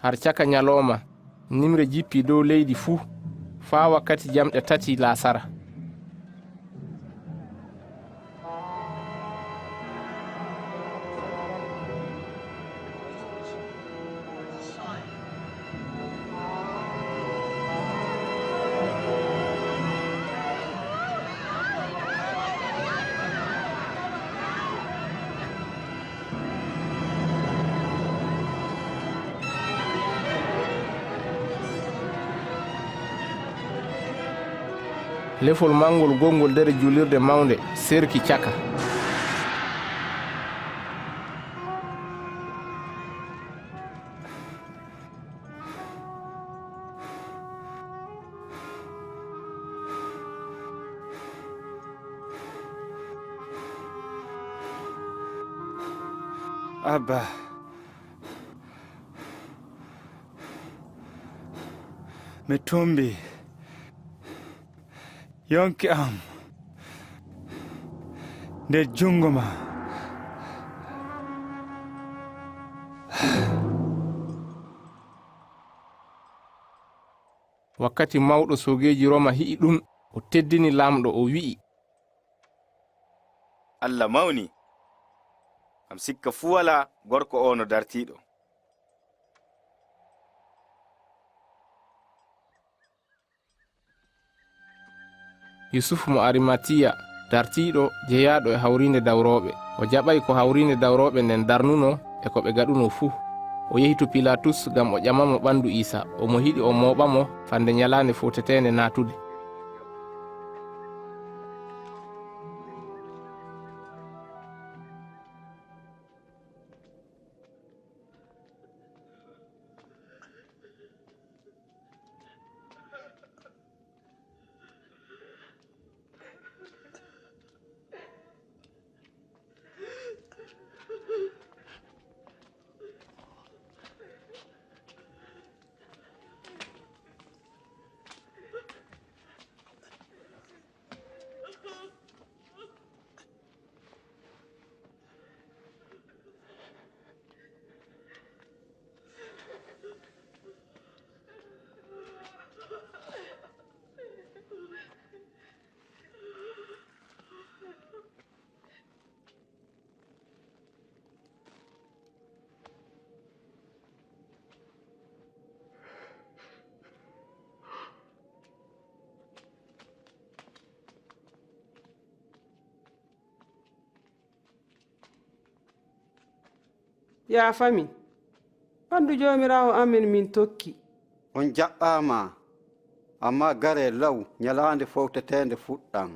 har caka nyaloma nimre jippi dow leydi fuu faa wakkati jamɗe 3 lasara. Lefol mangol gongol nder julirde mawnde serki caka. Abba, mi tumbi yonki am nder jungo ma. Wakkati mawɗo sogeji Roma hi'i ɗum, o teddini lamɗo o wi'i, Allah mawni, am sikka fuu wala gorko o no dartiɗo. Yusufu mo Arimatiya dartiɗo jeyaɗo e hawrinde dawroɓe, o jaɓay ko hawrinde dawroɓe nden darnuno e ko ɓe gaɗuno fuu. O yehi to Pilatus gam o ƴamamo ɓandu Iisa, omo hiɗi o moɓamo fande nyalande fotetende natude. Ya fami, ɓandu jomirawo amin min tokki. On jaɓɓama, amma gare law nyalande fowtetende fuɗɗan.